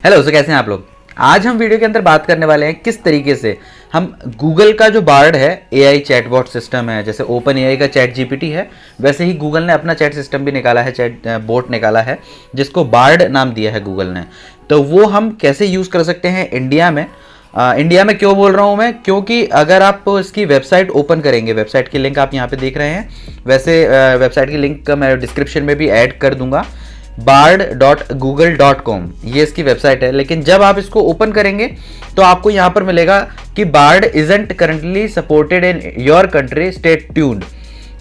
Hello, सो कैसे हैं आप लोग। आज हम वीडियो के अंदर बात करने वाले हैं किस तरीके से हम गूगल का जो बार्ड है एआई चैटबॉट सिस्टम है, जैसे ओपन एआई का चैट जीपीटी है, वैसे ही गूगल ने अपना चैट सिस्टम भी निकाला है, चैट बोट निकाला है जिसको बार्ड नाम दिया है गूगल ने। तो वो हम कैसे यूज़ कर सकते हैं इंडिया में। इंडिया में क्यों बोल रहा हूँ मैं, क्योंकि अगर आप इसकी वेबसाइट ओपन करेंगे, वेबसाइट की लिंक आप यहाँ पे देख रहे हैं, वैसे वेबसाइट की लिंक मैं डिस्क्रिप्शन में भी ऐड कर दूंगा। bard.google.com ये इसकी वेबसाइट है। लेकिन जब आप इसको ओपन करेंगे तो आपको यहाँ पर मिलेगा कि Bard isn't currently supported in your country, stay tuned.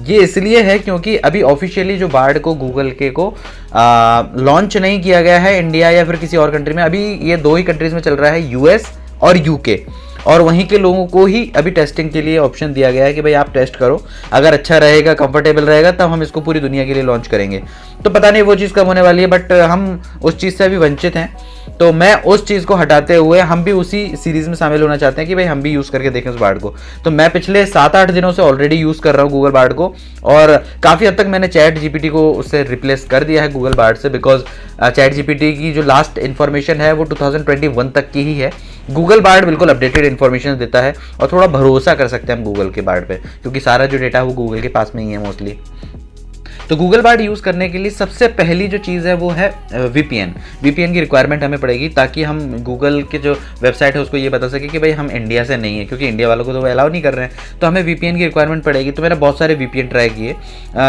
ये इसलिए है क्योंकि अभी ऑफिशियली जो बार्ड को गूगल के को लॉन्च नहीं किया गया है इंडिया या फिर किसी और कंट्री में। अभी ये दो ही कंट्रीज में चल रहा है, यूएस और यूके, और वहीं के लोगों को ही अभी टेस्टिंग के लिए ऑप्शन दिया गया है कि भाई आप टेस्ट करो, अगर अच्छा रहेगा, कंफर्टेबल रहेगा, तब हम इसको पूरी दुनिया के लिए लॉन्च करेंगे। तो पता नहीं वो चीज़ कब होने वाली है, बट हम उस चीज़ से अभी वंचित हैं। तो मैं उस चीज़ को हटाते हुए हम भी उसी सीरीज़ में शामिल होना चाहते हैं कि भाई हम भी यूज़ करके देखें उस बार्ड को। तो मैं पिछले 7-8 दिनों से ऑलरेडी यूज़ कर रहा हूँ गूगल बार्ड को, और काफ़ी हद तक मैंने चैट जीपीटी को उससे रिप्लेस कर दिया है गूगल बार्ड से, बिकॉज चैट जीपीटी की जो लास्ट इन्फॉर्मेशन है वो 2021 तक की ही है। गूगल बार्ड बिल्कुल अपडेटेड इन्फॉर्मेशन देता है और थोड़ा भरोसा कर सकते हैं हम गूगल के बार्ड पे, क्योंकि सारा जो डेटा है वो गूगल के पास में ही है मोस्टली। तो गूगल बार्ड यूज़ करने के लिए सबसे पहली जो चीज़ है वो है वीपीएन की रिक्वायरमेंट हमें पड़ेगी, ताकि हम गूगल के जो वेबसाइट है उसको ये बता सके कि भाई हम इंडिया से नहीं है, क्योंकि इंडिया वालों को तो वो अलाउ नहीं कर रहे हैं। तो हमें वीपीएन की रिक्वायरमेंट पड़ेगी। तो मैंने बहुत सारे वीपीएन ट्राई किए,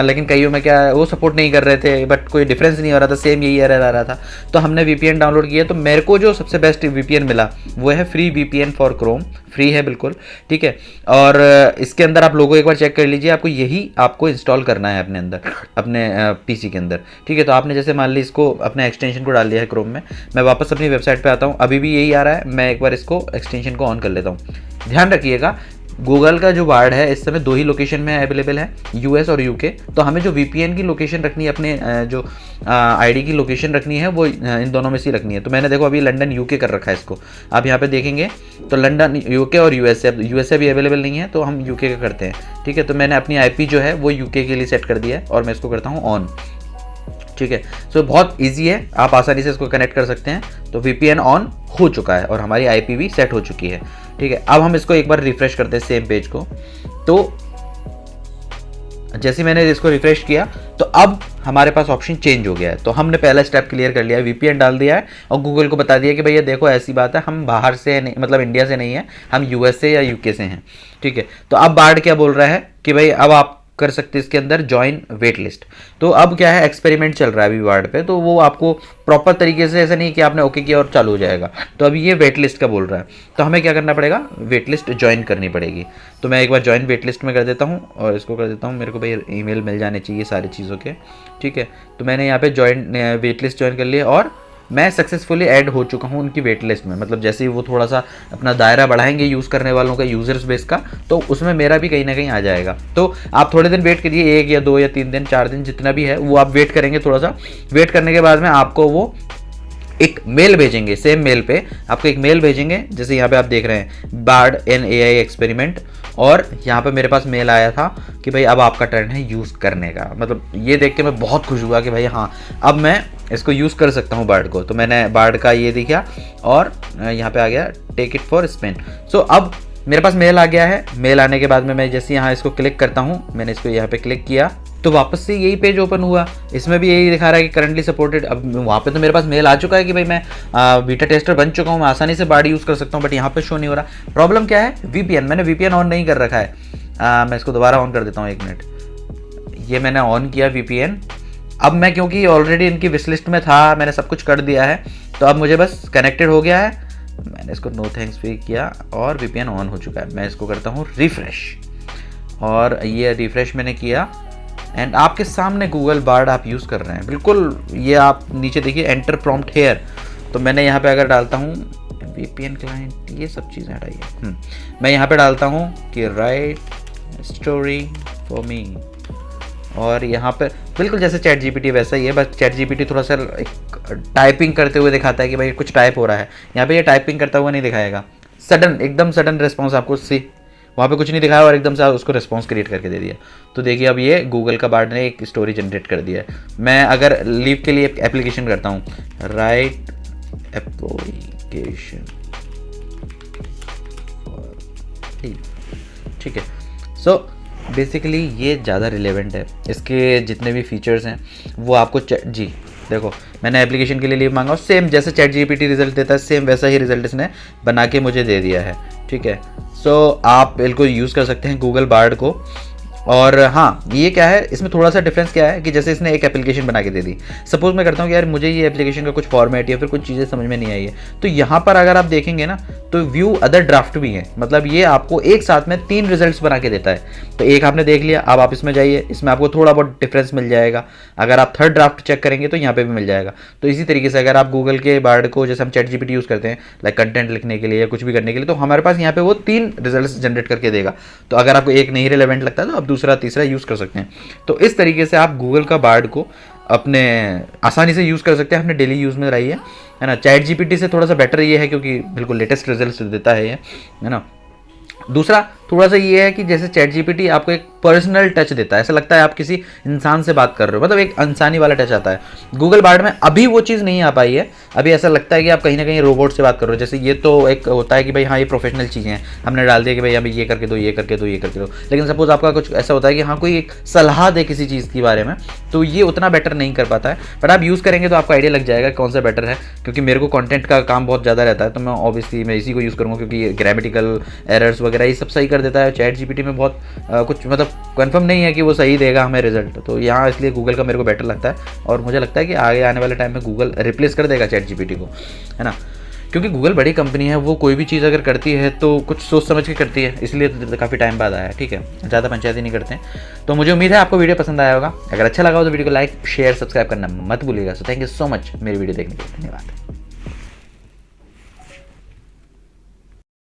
लेकिन कईयों में क्या वो सपोर्ट नहीं कर रहे थे, बट कोई डिफरेंस नहीं हो रहा था, सेम यही एरर आ रहा था। तो हमने वीपीएन डाउनलोड किया। तो मेरे को जो सबसे बेस्ट वीपीएन मिला वो है free VPN for Chrome, free है बिल्कुल, ठीक है। और इसके अंदर आप लोगों एक बार चेक कर लीजिए, आपको इंस्टॉल करना है अपने अंदर, अपने पीसी के अंदर, ठीक है। तो आपने जैसे मान ली इसको अपने एक्सटेंशन को डाल दिया है क्रोम में। मैं वापस अपनी वेबसाइट पे आता हूँ, अभी भी यही आ रहा है। मैं एक बार इसको एक्सटेंशन को ऑन कर लेता हूँ। ध्यान रखिएगा, गूगल का जो बार्ड है इस समय 2 ही लोकेशन में अवेलेबल है, यूएस और यूके। तो हमें जो वीपीएन की लोकेशन रखनी है, अपने जो आईडी की लोकेशन रखनी है, वो इन दोनों में से रखनी है। तो मैंने देखो अभी लंदन यूके कर रखा है इसको। आप यहाँ पे देखेंगे तो लंदन यूके और यूएसए, अब यूएसए भी अवेलेबल नहीं है तो हम यूके का करते हैं, ठीक है। तो मैंने अपनी आईपी जो है वो यूके के लिए सेट कर दिया है और मैं इसको करता हूँ ऑन, ठीक है। सो बहुत इजी है, आप आसानी से इसको कनेक्ट कर सकते हैं। तो वीपीएन ऑन हो चुका है और हमारी आईपी भी सेट हो चुकी है, ठीक है। अब हम इसको एक बार रिफ्रेश करते हैं सेम पेज को। तो जैसे मैंने इसको रिफ्रेश किया तो अब हमारे पास ऑप्शन चेंज हो गया है। तो हमने पहला स्टेप क्लियर कर लिया है, वीपीएन डाल दिया है और गूगल को बता दिया कि भैया देखो ऐसी बात है, हम बाहर से नहीं, मतलब इंडिया से नहीं है, हम यूएसए या यूके से हैं, ठीक है। तो अब बार्ड क्या बोल रहा है कि भाई अब आप कर सकते हैं इसके अंदर ज्वाइन वेट लिस्ट। तो अब क्या है, एक्सपेरिमेंट चल रहा है अभी बार्ड पे, तो वो आपको प्रॉपर तरीके से, ऐसा नहीं कि आपने ओके किया और चालू हो जाएगा। तो अभी ये वेट लिस्ट का बोल रहा है, तो हमें क्या करना पड़ेगा, वेट लिस्ट ज्वाइन करनी पड़ेगी। तो मैं एक बार ज्वाइन वेट लिस्ट में कर देता हूँ और इसको कर देता हूँ, मेरे को भाई ईमेल मिल जाने चाहिए सारी चीज़ों के, ठीक है। तो मैंने यहाँ पे ज्वाइन वेट लिस्ट ज्वाइन कर लिया और मैं सक्सेसफुली ऐड हो चुका हूँ उनकी वेट लिस्ट में। मतलब जैसे ही वो थोड़ा सा अपना दायरा बढ़ाएंगे यूज़ करने वालों का, यूजर्स बेस का, तो उसमें मेरा भी कहीं ना कहीं आ जाएगा। तो आप थोड़े दिन वेट करिए, 1 या 2 या 3 दिन 4 दिन जितना भी है वो आप वेट करेंगे। थोड़ा सा वेट करने के बाद में आपको वो एक मेल भेजेंगे, सेम मेल पे आपको एक मेल भेजेंगे, जैसे यहाँ पे आप देख रहे हैं बार्ड एन एआई एक्सपेरिमेंट। और यहाँ पे मेरे पास मेल आया था कि भाई अब आपका टर्न है यूज़ करने का। मतलब ये देख के मैं बहुत खुश हुआ कि भाई हाँ, अब मैं इसको यूज़ कर सकता हूँ बार्ड को। तो मैंने बार्ड का ये दिखा और यहाँ पे आ गया टेक इट फॉर स्पिन। सो अब मेरे पास मेल आ गया है। मेल आने के बाद में मैं जैसे यहाँ इसको क्लिक करता हूँ, मैंने इसको यहाँ पे क्लिक किया तो वापस से यही पेज ओपन हुआ। इसमें भी यही दिखा रहा है कि करंटली सपोर्टेड। अब वहाँ पे तो मेरे पास मेल आ चुका है कि भाई मैं बीटा टेस्टर बन चुका हूँ, मैं आसानी से बार्ड यूज़ कर सकता हूँ, बट यहाँ पे शो नहीं हो रहा। प्रॉब्लम क्या है, वीपीएन, मैंने वीपीएन ऑन नहीं कर रखा है। मैं इसको दोबारा ऑन कर देता हूँ, 1 मिनट। ये मैंने ऑन किया वीपीएन। अब मैं क्योंकि ऑलरेडी इनकी विश लिस्ट में था, मैंने सब कुछ कर दिया है, तो अब मुझे बस कनेक्टेड हो गया है। मैंने इसको नो थैंक्स पे किया और वीपीएन ऑन हो चुका है। मैं इसको करता हूँ रिफ्रेश, और ये रिफ्रेश मैंने किया एंड आपके सामने गूगल बार्ड आप यूज़ कर रहे हैं बिल्कुल। ये आप नीचे देखिए एंटर प्रॉम्प्ट हेयर। तो मैंने यहाँ पे अगर डालता हूँ वीपीएन क्लाइंट, ये सब चीज़ें हटाइए, मैं यहाँ पे डालता हूँ कि राइट स्टोरी फॉर मी, और यहाँ पर बिल्कुल जैसे चैट जीपीटी वैसा ही है, बस चैट जीपीटी थोड़ा सा टाइपिंग करते हुए दिखाता है कि भाई कुछ टाइप हो रहा है। यहाँ पे ये टाइपिंग करता हुआ नहीं दिखाएगा, सडन, एकदम सडन रिस्पॉन्स आपको सी, वहाँ पे कुछ नहीं दिखाया और एकदम से उसको रिस्पॉन्स क्रिएट करके दे दिया। तो देखिए अब ये गूगल का बार्ड ने एक स्टोरी जनरेट कर दिया है। मैं अगर लीव के लिए एक एप्लीकेशन करता हूँ, राइट एप्लीकेशन, ठीक है। सो बेसिकली ये ज़्यादा रिलेवेंट है, इसके जितने भी फीचर्स हैं वो आपको जी देखो, मैंने एप्लीकेशन के लिए लीव मांगा और सेम जैसे चैट जीपीटी रिजल्ट देता है सेम वैसा ही रिजल्ट इसने बना के मुझे दे दिया है, ठीक है। सो आप बिल्कुल यूज़ कर सकते हैं गूगल बार्ड को। और हाँ, ये क्या है, इसमें थोड़ा सा डिफरेंस क्या है कि जैसे इसने एक एप्लीकेशन बना के दे दी, सपोज मैं करता हूँ कि यार मुझे ये एप्लीकेशन का कुछ फॉर्मेट या फिर कुछ चीज़ें समझ में नहीं आई है, तो यहाँ पर अगर आप देखेंगे ना तो व्यू अदर ड्राफ्ट भी है, मतलब ये आपको एक साथ में 3 रिजल्ट्स बना के देता है। तो एक आपने देख लिया, अब आप इसमें जाइए, इसमें आपको थोड़ा बहुत डिफरेंस मिल जाएगा। अगर आप थर्ड ड्राफ्ट चेक करेंगे तो यहाँ पे भी मिल जाएगा। तो इसी तरीके से अगर आप गूगल के बार्ड को, जैसे हम चैट जीपीटी यूज़ करते हैं लाइक कंटेंट लिखने के लिए या कुछ भी करने के लिए, तो हमारे पास यहाँ पे वो 3 रिजल्ट्स जनरेट करके देगा। तो अगर आपको एक नहीं रिलेवेंट लगता है तो आप दूसरा तीसरा यूज़ कर सकते हैं। तो इस तरीके से आप गूगल का बार्ड को अपने आसानी से यूज़ कर सकते हैं, अपने डेली यूज़ में रहिए, है ना। चैट जीपीटी से थोड़ा सा बेटर ये है क्योंकि बिल्कुल लेटेस्ट रिजल्ट्स देता है ये, है ना। दूसरा थोड़ा सा ये है कि जैसे चैट जीपीटी आपको एक पर्सनल टच देता है, ऐसा लगता है आप किसी इंसान से बात कर रहे हो, मतलब एक इंसानी वाला टच आता है। गूगल बार्ड में अभी वो चीज़ नहीं आ पाई है, अभी ऐसा लगता है कि आप कहीं ना कहीं रोबोट से बात कर रहे हो। जैसे ये तो एक होता है कि भाई हाँ ये प्रोफेशनल चीज़ें हैं, हमने डाल दिया कि भाई अभी ये करके दो, ये करके दो, ये करके दो। लेकिन सपोज आपका कुछ ऐसा होता है कि हाँ कोई एक सलाह दे किसी चीज़ के बारे में, तो ये उतना बेटर नहीं कर पाता है। बट आप यूज़ करेंगे तो आपको आइडिया लग जाएगा कौन सा बेटर है, क्योंकि मेरे को कंटेंट का काम बहुत ज़्यादा रहता है, तो मैं ऑब्वियसली मैं इसी को यूज़ करूँगा, क्योंकि ये ग्रामेटिकल एरर्स वगैरह ये सब सही कर देता है। चैट जीपीटी में बहुत कुछ मतलब कंफर्म नहीं है कि वो सही देगा हमें रिजल्ट, तो यहाँ इसलिए गूगल का मेरे को बेटर लगता है। और मुझे लगता है कि आगे आने वाले टाइम में गूगल रिप्लेस कर देगा चैट जीपीटी को, है ना। क्योंकि गूगल बड़ी कंपनी है, वो कोई भी चीज़ अगर करती है तो कुछ सोच समझ के करती है, इसलिए तो काफ़ी टाइम बाद आया है, ठीक है, ज़्यादा पंचायती नहीं करते हैं। तो मुझे उम्मीद है आपको वीडियो पसंद आया होगा। अगर अच्छा लगा हो तो वीडियो को लाइक शेयर सब्सक्राइब करना मत भूलिएगा। So thank you so much मेरी वीडियो देखने के लिए, धन्यवाद।